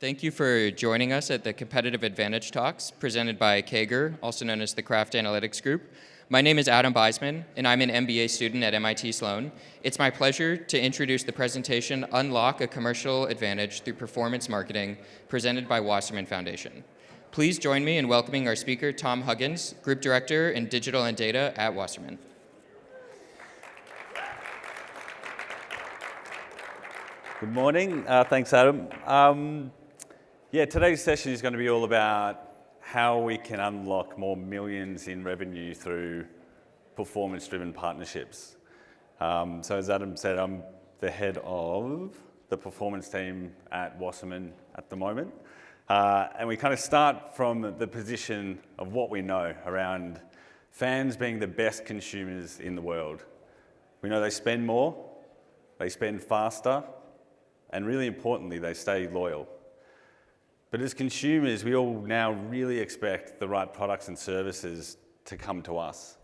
Thank you for joining us at the Competitive Advantage Talks presented by Kager, also known as the Craft Analytics Group. My name is Adam Beisman, and I'm an MBA student at MIT Sloan. It's my pleasure to introduce the presentation Unlock a Commercial Advantage Through Performance Marketing, presented by Wasserman Foundation. Please join me in welcoming our speaker, Tom Huggins, Group Director in Digital and Data at Wasserman. Good morning. Thanks, Adam. Today's session is going to be all about how we can unlock more millions in revenue through performance-driven partnerships. So as Adam said, I'm the head of the performance team at Wasserman at the moment. And we kind of start from the position of what we know around fans being the best consumers in the world. We know they spend more, they spend faster, and really importantly, they stay loyal. But as consumers, we all now really expect the right products and services to come to us.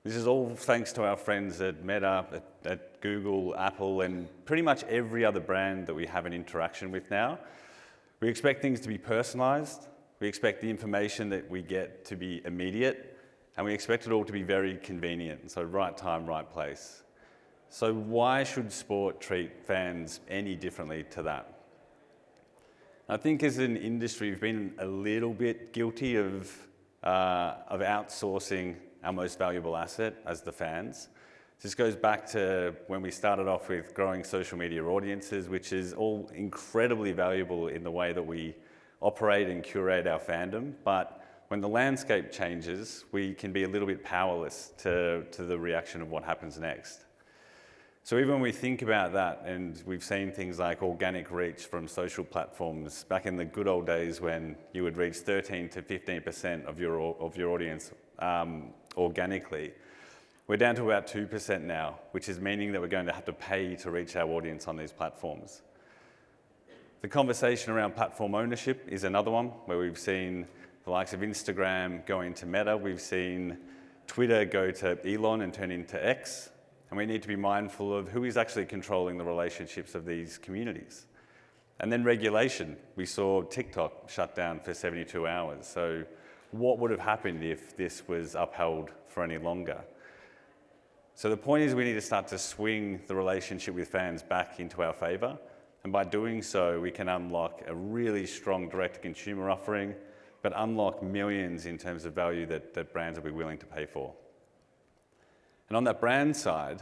This is all thanks to our friends at Meta, at Google, Apple, and pretty much every other brand that we have an interaction with now. We expect things to be personalized, we expect the information that we get to be immediate, and we expect it all to be very convenient, so right time, right place. So why should sport treat fans any differently to that? I think as an industry, we've been a little bit guilty of outsourcing our most valuable asset as the fans. This goes back to when we started off with growing social media audiences, which is all incredibly valuable in the way that we operate and curate our fandom. But when the landscape changes, we can be a little bit powerless to the reaction of what happens next. So even when we think about that, and we've seen things like organic reach from social platforms back in the good old days when you would reach 13 to 15% of your audience organically, we're down to about 2% now, which is meaning that we're going to have to pay to reach our audience on these platforms. The conversation around platform ownership is another one where we've seen the likes of Instagram go into Meta, we've seen Twitter go to Elon and turn into X. And we need to be mindful of who is actually controlling the relationships of these communities. And then regulation. We saw TikTok shut down for 72 hours. So what would have happened if this was upheld for any longer? So the point is we need to start to swing the relationship with fans back into our favor. And by doing so, we can unlock a really strong direct-to-consumer offering, but unlock millions in terms of value that brands will be willing to pay for. And on that brand side,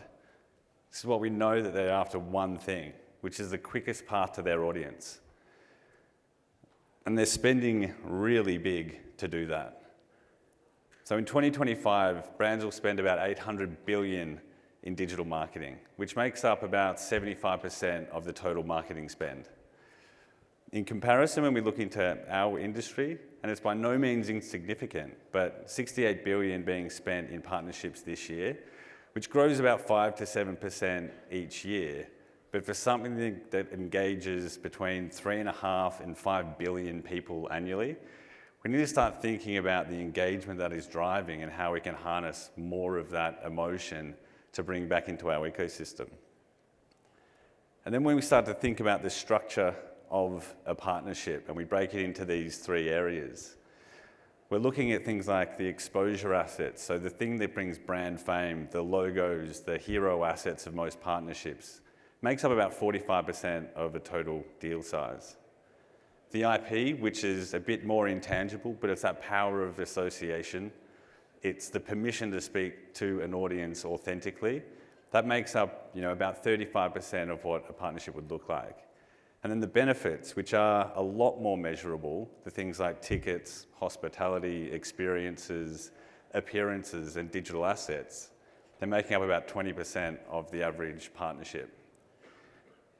this is what we know that they're after one thing, which is the quickest path to their audience. And they're spending really big to do that. So in 2025, brands will spend about $800 billion in digital marketing, which makes up about 75% of the total marketing spend. In comparison, when we look into our industry, and it's by no means insignificant, but $68 billion being spent in partnerships this year, which grows about 5 to 7% each year. But for something that engages between 3.5 and 5 billion people annually, we need to start thinking about the engagement that is driving and how we can harness more of that emotion to bring back into our ecosystem. And then when we start to think about the structure of a partnership and we break it into these three areas, we're looking at things like the exposure assets, so the thing that brings brand fame, the logos, the hero assets of most partnerships, makes up about 45% of the total deal size. The IP, which is a bit more intangible, but it's that power of association. It's the permission to speak to an audience authentically. That makes up, about 35% of what a partnership would look like. And then the benefits, which are a lot more measurable, the things like tickets, hospitality, experiences, appearances, and digital assets, they're making up about 20% of the average partnership.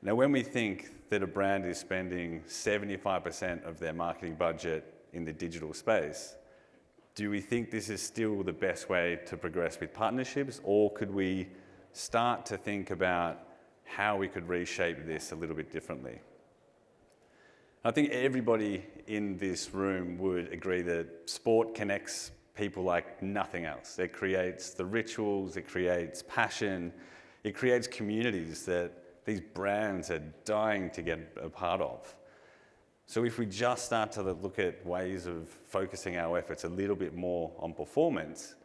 Now, when we think that a brand is spending 75% of their marketing budget in the digital space, do we think this is still the best way to progress with partnerships, or could we start to think about how we could reshape this a little bit differently? I think everybody in this room would agree that sport connects people like nothing else. It creates the rituals, it creates passion, it creates communities that these brands are dying to get a part of. So if we just start to look at ways of focusing our efforts a little bit more on performance,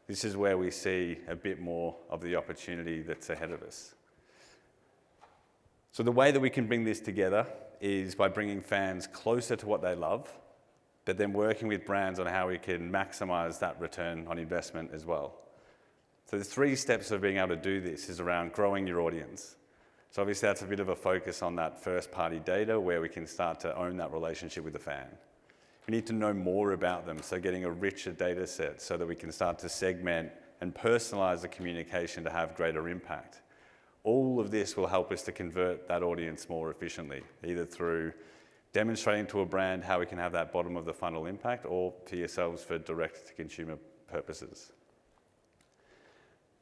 this is where we see a bit more of the opportunity that's ahead of us. So the way that we can bring this together is by bringing fans closer to what they love, but then working with brands on how we can maximize that return on investment as well. So the 3 steps of being able to do this is around growing your audience. So obviously that's a bit of a focus on that first-party data where we can start to own that relationship with the fan. We need to know more about them, so getting a richer data set so that we can start to segment and personalize the communication to have greater impact. All of this will help us to convert that audience more efficiently, either through demonstrating to a brand how we can have that bottom of the funnel impact, or to yourselves for direct-to-consumer purposes.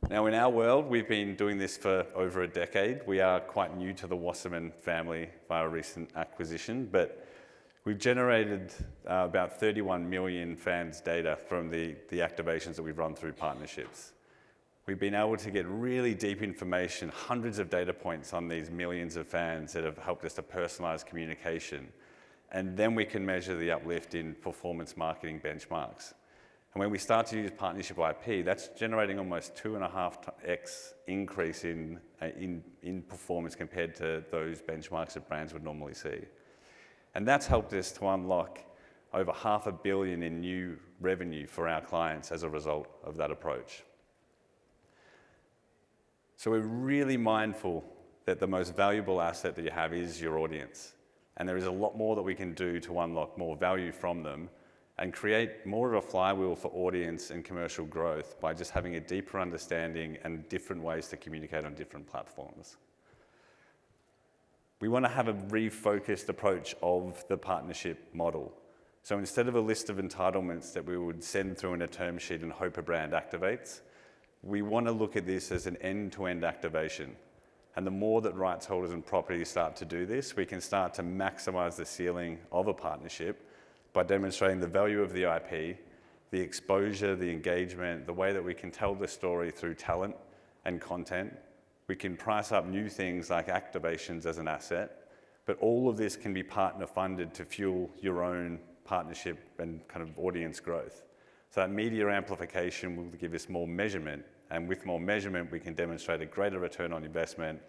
Now, in our world, we've been doing this for over a decade. We are quite new to the Wasserman family via recent acquisition, but we've generated about 31 million fans' data from the activations that we've run through partnerships. We've been able to get really deep information, hundreds of data points on these millions of fans that have helped us to personalize communication. And then we can measure the uplift in performance marketing benchmarks. And when we start to use partnership IP, that's generating almost 2.5x increase in performance compared to those benchmarks that brands would normally see. And that's helped us to unlock over $500 million in new revenue for our clients as a result of that approach. So we're really mindful that the most valuable asset that you have is your audience. And there is a lot more that we can do to unlock more value from them and create more of a flywheel for audience and commercial growth by just having a deeper understanding and different ways to communicate on different platforms. We want to have a refocused approach of the partnership model. So instead of a list of entitlements that we would send through in a term sheet and hope a brand activates, we want to look at this as an end-to-end activation. And the more that rights holders and properties start to do this, we can start to maximize the ceiling of a partnership by demonstrating the value of the IP, the exposure, the engagement, the way that we can tell the story through talent and content. We can price up new things like activations as an asset, but all of this can be partner funded to fuel your own partnership and kind of audience growth. So that media amplification will give us more measurement, and with more measurement, we can demonstrate a greater return on investment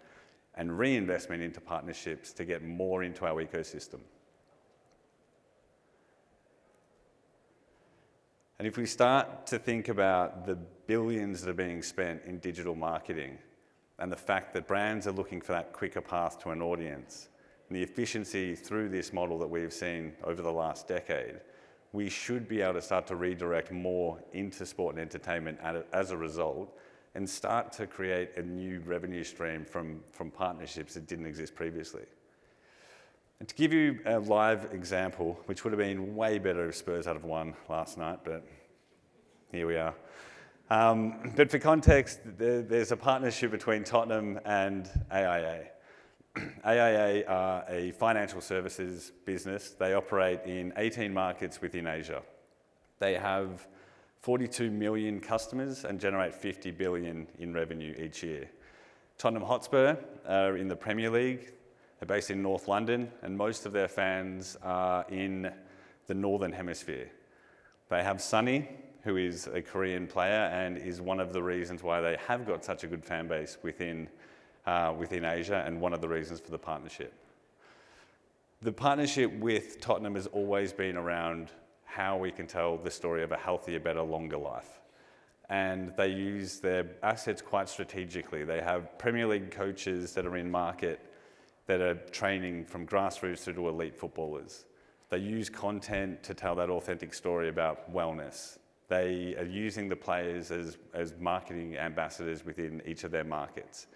and reinvestment into partnerships to get more into our ecosystem. And if we start to think about the billions that are being spent in digital marketing and the fact that brands are looking for that quicker path to an audience and the efficiency through this model that we've seen over the last decade, we should be able to start to redirect more into sport and entertainment as a result and start to create a new revenue stream from partnerships that didn't exist previously. And to give you a live example, which would have been way better if Spurs had won last night, but here we are. But for context, there's a partnership between Tottenham and AIA. AIA are a financial services business. They operate in 18 markets within Asia. They have 42 million customers and generate 50 billion in revenue each year. Tottenham Hotspur are in the Premier League. They're based in North London, and most of their fans are in the Northern Hemisphere. They have Sonny, who is a Korean player and is one of the reasons why they have got such a good fan base within Asia, and one of the reasons for the partnership. The partnership with Tottenham has always been around how we can tell the story of a healthier, better, longer life. And they use their assets quite strategically. They have Premier League coaches that are in market that are training from grassroots through to elite footballers. They use content to tell that authentic story about wellness. They are using the players as marketing ambassadors within each of their markets.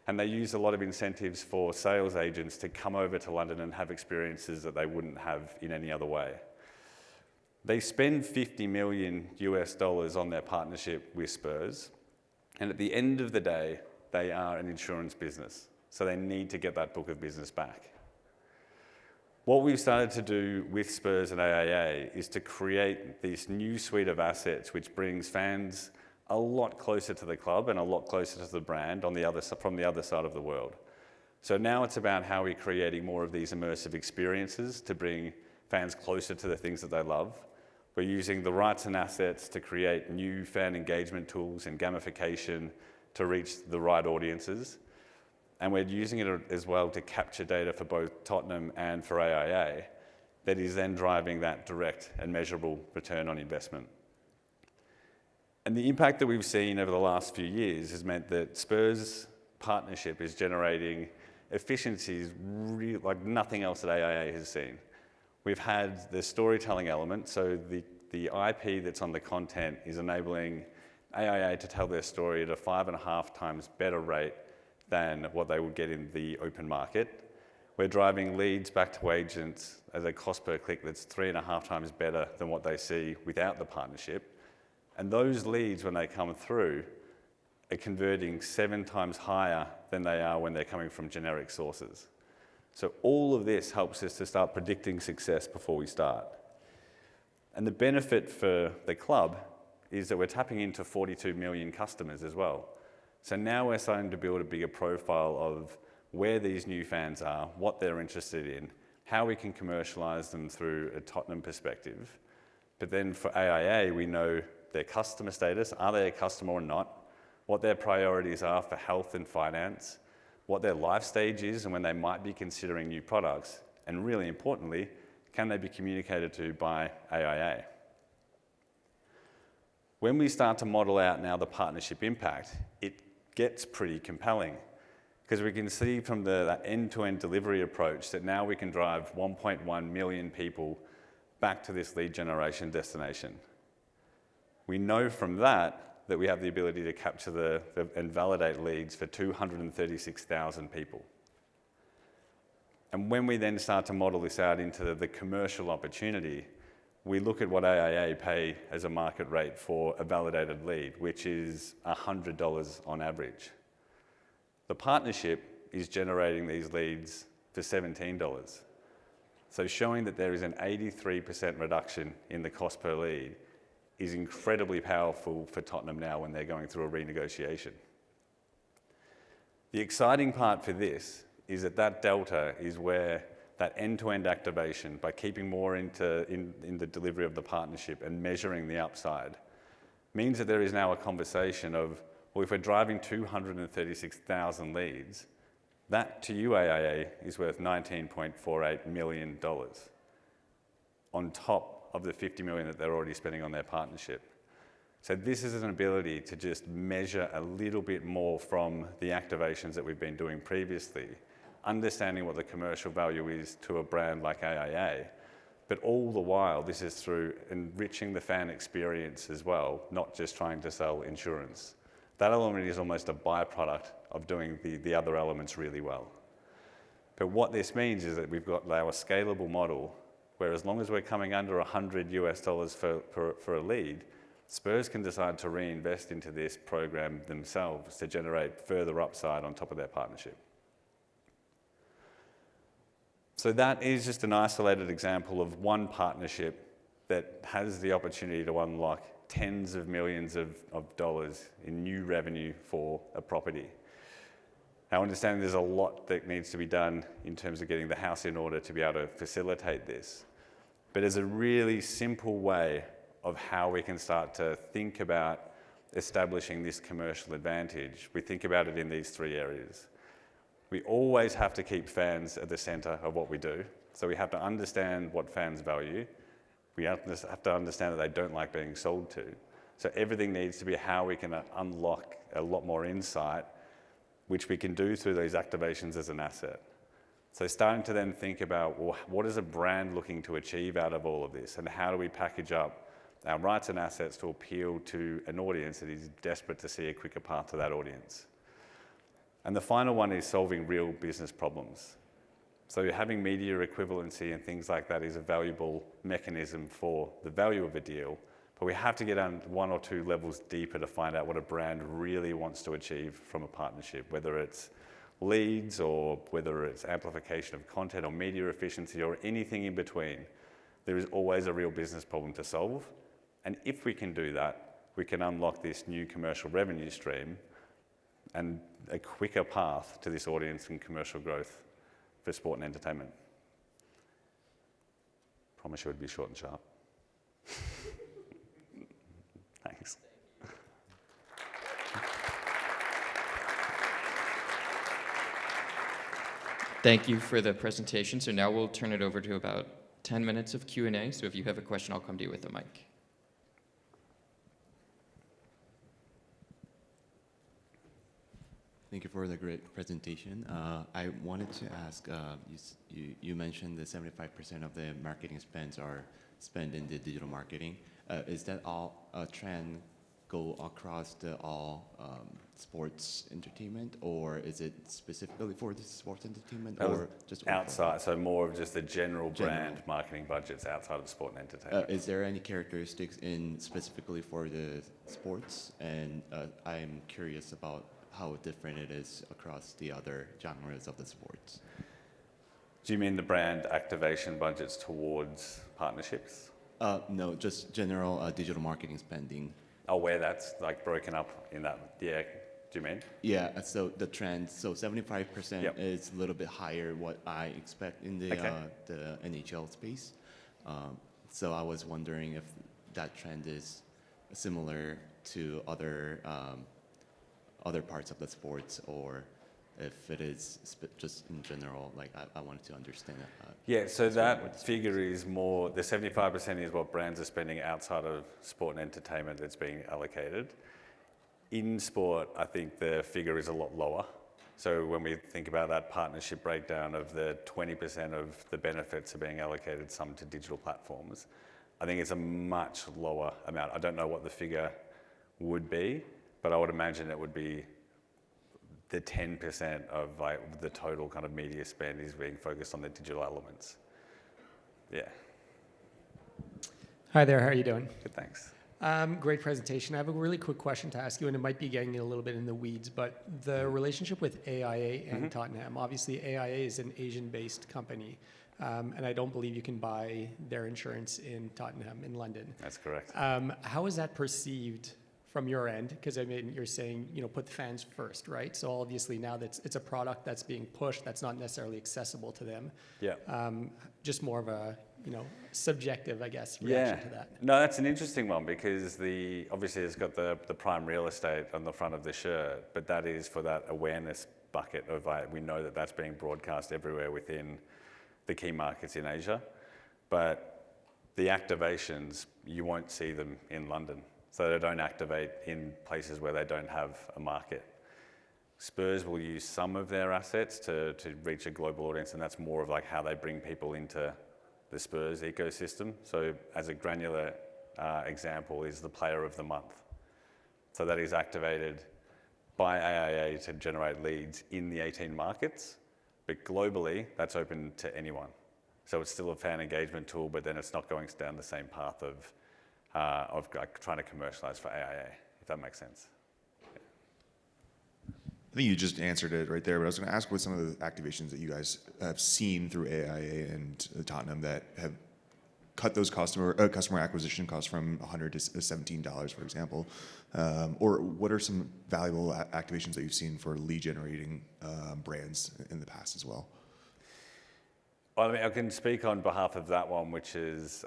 And they use a lot of incentives for sales agents to come over to London and have experiences that they wouldn't have in any other way. They spend $50 million on their partnership with Spurs. And at the end of the day, they are an insurance business. So they need to get that book of business back. What we've started to do with Spurs and AIA is to create this new suite of assets which brings fans a lot closer to the club and a lot closer to the brand from the other side of the world. So now it's about how we're creating more of these immersive experiences to bring fans closer to the things that they love. We're using the rights and assets to create new fan engagement tools and gamification to reach the right audiences. And we're using it as well to capture data for both Tottenham and for AIA that is then driving that direct and measurable return on investment. And the impact that we've seen over the last few years has meant that Spurs' partnership is generating efficiencies like nothing else that AIA has seen. We've had the storytelling element, so the IP that's on the content is enabling AIA to tell their story at a 5.5 times better rate than what they would get in the open market. We're driving leads back to agents at a cost per click that's 3.5 times better than what they see without the partnership. And those leads, when they come through, are converting 7 times higher than they are when they're coming from generic sources. So all of this helps us to start predicting success before we start. And the benefit for the club is that we're tapping into 42 million customers as well. So now we're starting to build a bigger profile of where these new fans are, what they're interested in, how we can commercialize them through a Tottenham perspective. But then for AIA, we know their customer status, are they a customer or not, what their priorities are for health and finance, what their life stage is and when they might be considering new products, and really importantly, can they be communicated to by AIA? When we start to model out now the partnership impact, it gets pretty compelling because we can see from the end-to-end delivery approach that now we can drive 1.1 million people back to this lead generation destination. We know from that we have the ability to capture and validate leads for 236,000 people. And when we then start to model this out into the commercial opportunity, we look at what AIA pay as a market rate for a validated lead, which is $100 on average. The partnership is generating these leads for $17. So showing that there is an 83% reduction in the cost per lead is incredibly powerful for Tottenham now when they're going through a renegotiation. The exciting part for this is that delta is where that end-to-end activation, by keeping more in the delivery of the partnership and measuring the upside, means that there is now a conversation of, well, if we're driving 236,000 leads, that to you, AIA, is worth $19.48 million on top of the $50 million that they're already spending on their partnership. So this is an ability to just measure a little bit more from the activations that we've been doing previously, understanding what the commercial value is to a brand like AIA, but all the while this is through enriching the fan experience as well, not just trying to sell insurance. That element is almost a byproduct of doing the other elements really well. But what this means is that we've got our scalable model where as long as we're coming under $100 for a lead, Spurs can decide to reinvest into this program themselves to generate further upside on top of their partnership. So that is just an isolated example of one partnership that has the opportunity to unlock tens of millions of dollars in new revenue for a property. I understand there's a lot that needs to be done in terms of getting the house in order to be able to facilitate this. But as a really simple way of how we can start to think about establishing this commercial advantage, we think about it in these 3 areas. We always have to keep fans at the center of what we do. So we have to understand what fans value. We have to understand that they don't like being sold to. So everything needs to be how we can unlock a lot more insight, which we can do through those activations as an asset. So starting to then think about, well, what is a brand looking to achieve out of all of this, and how do we package up our rights and assets to appeal to an audience that is desperate to see a quicker path to that audience. And the final one is solving real business problems. So having media equivalency and things like that is a valuable mechanism for the value of a deal, but we have to get on 1 or 2 levels deeper to find out what a brand really wants to achieve from a partnership, whether it's leads or whether it's amplification of content or media efficiency or anything in between. There is always a real business problem to solve. And if we can do that, we can unlock this new commercial revenue stream and a quicker path to this audience and commercial growth for sport and entertainment. Promise you it would be short and sharp. Thanks. Thank you for the presentation. So now we'll turn it over to about 10 minutes of Q&A. So if you have a question, I'll come to you with the mic. Thank you for the great presentation. I wanted to ask, you mentioned that 75% of the marketing spends are spent in the digital marketing. Is that all a trend go across all sports entertainment, or is it specifically for the sports entertainment, or just outside? So more of just the general brand marketing budgets outside of sport and entertainment. Is there any characteristics in specifically for the sports? And I'm curious about how different it is across the other genres of the sports. Do you mean the brand activation budgets towards partnerships? No, just general digital marketing spending. Oh, where that's like broken up in that, yeah, do you mean? Yeah, so the trend, so 75% is a little bit higher what I expect in the NHL space. So I was wondering if that trend is similar to other parts of the sports, or if it is just in general, like I wanted to understand that. Yeah, so that figure is more, the 75% is what brands are spending outside of sport and entertainment that's being allocated. In sport, I think the figure is a lot lower. So when we think about that partnership breakdown of the 20% of the benefits are being allocated some to digital platforms, I think it's a much lower amount. I don't know what the figure would be, but I would imagine it would be the 10% of like the total kind of media spend is being focused on the digital elements. Yeah. Hi there, how are you doing? Good, thanks. Great presentation. I have a really quick question to ask you, and it might be getting a little bit in the weeds, but the relationship with AIA and Tottenham. Obviously, AIA is an Asian-based company, and I don't believe you can buy their insurance in Tottenham in London. That's correct. How is that perceived from your end? Because I mean, you're saying, put the fans first, right? So obviously now it's a product that's being pushed that's not necessarily accessible to them. Yeah. Just more of a, subjective, I guess, reaction to that. No, that's an interesting one because obviously it's got the prime real estate on the front of the shirt, but that is for that awareness bucket of we know that that's being broadcast everywhere within the key markets in Asia. But the activations, you won't see them in London. So they don't activate in places where they don't have a market. Spurs will use some of their assets to reach a global audience, and that's more of like how they bring people into the Spurs ecosystem. So as a granular example is the Player of the Month. So that is activated by AIA to generate leads in the 18 markets, but globally that's open to anyone. So it's still a fan engagement tool, but then it's not going down the same path of trying to commercialize for AIA, if that makes sense. Yeah. I think you just answered it right there, but I was going to ask what some of the activations that you guys have seen through AIA and Tottenham that have cut those customer acquisition costs from $100 to $17, for example, or what are some valuable activations that you've seen for lead generating brands in the past as well? Well, I mean, I can speak on behalf of that one, which is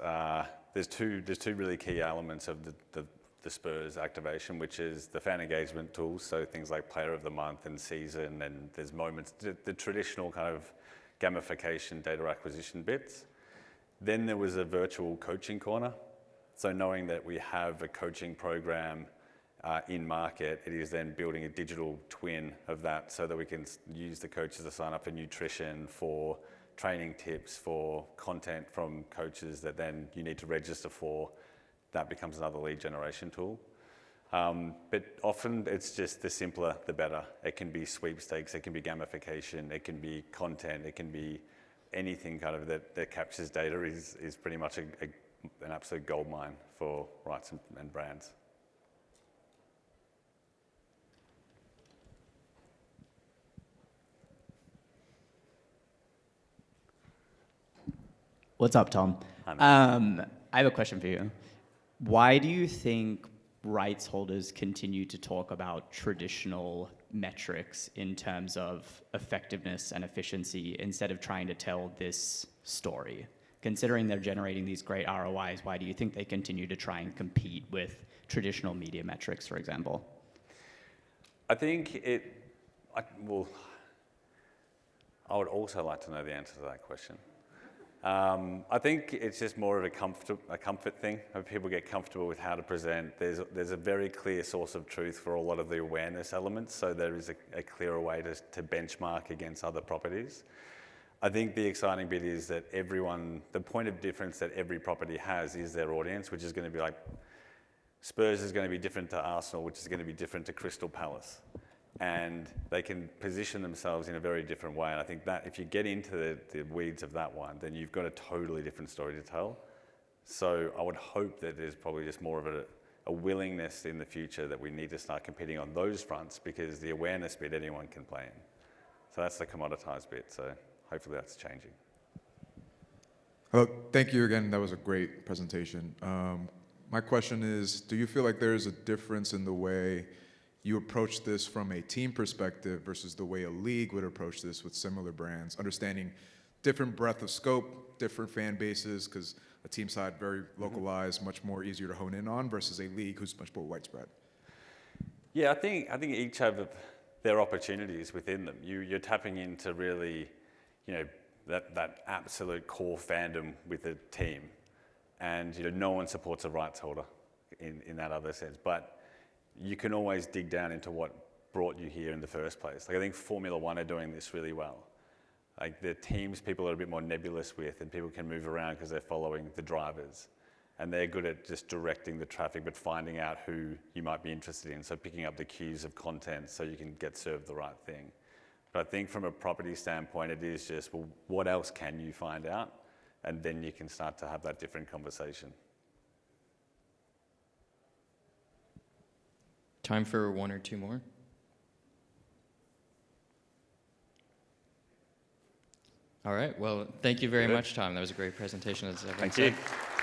there's two really key elements of the Spurs activation, which is the fan engagement tools, so things like Player of the Month and Season, and there's moments, the traditional kind of gamification data acquisition bits. Then there was a virtual coaching corner. So knowing that we have a coaching program in market, it is then building a digital twin of that so that we can use the coaches to sign up for nutrition, for training tips, for content from coaches that then you need to register for. That becomes another lead generation tool. But often it's just the simpler, the better. It can be sweepstakes, it can be gamification, it can be content, it can be anything kind of that captures data is pretty much an absolute goldmine for rights and brands. What's up, Tom? I have a question for you. Why do you think rights holders continue to talk about traditional metrics in terms of effectiveness and efficiency instead of trying to tell this story? Considering they're generating these great ROIs, why do you think they continue to try and compete with traditional media metrics, for example? I think I would also like to know the answer to that question. I think it's just more of a comfort thing. People get comfortable with how to present. There's a very clear source of truth for a lot of the awareness elements, so there is a clearer way to benchmark against other properties. I think the exciting bit is that the point of difference that every property has is their audience, which is going to be like Spurs is going to be different to Arsenal, which is going to be different to Crystal Palace. And they can position themselves in a very different way. And I think that if you get into the weeds of that one, then you've got a totally different story to tell. So I would hope that there's probably just more of a willingness in the future that we need to start competing on those fronts, because the awareness bit anyone can play in. So that's the commoditized bit. So hopefully that's changing. Hello, thank you again. That was a great presentation. My question is, do you feel like there is a difference in the way you approach this from a team perspective versus the way a league would approach this with similar brands, understanding different breadth of scope, different fan bases, because a team side very localized, much more easier to hone in on, versus a league who's much more widespread? Yeah, I think each have their opportunities within them. You're tapping into really, that absolute core fandom with a team, and no one supports a rights holder in that other sense, but you can always dig down into what brought you here in the first place. Like, I think Formula One are doing this really well. Like, the teams people are a bit more nebulous with, and people can move around because they're following the drivers. And they're good at just directing the traffic, but finding out who you might be interested in. So picking up the cues of content so you can get served the right thing. But I think from a property standpoint, it is just, well, what else can you find out? And then you can start to have that different conversation. Time for one or two more. All right. Well, thank you very much, Tom. That was a great presentation, as everyone Thank said. you.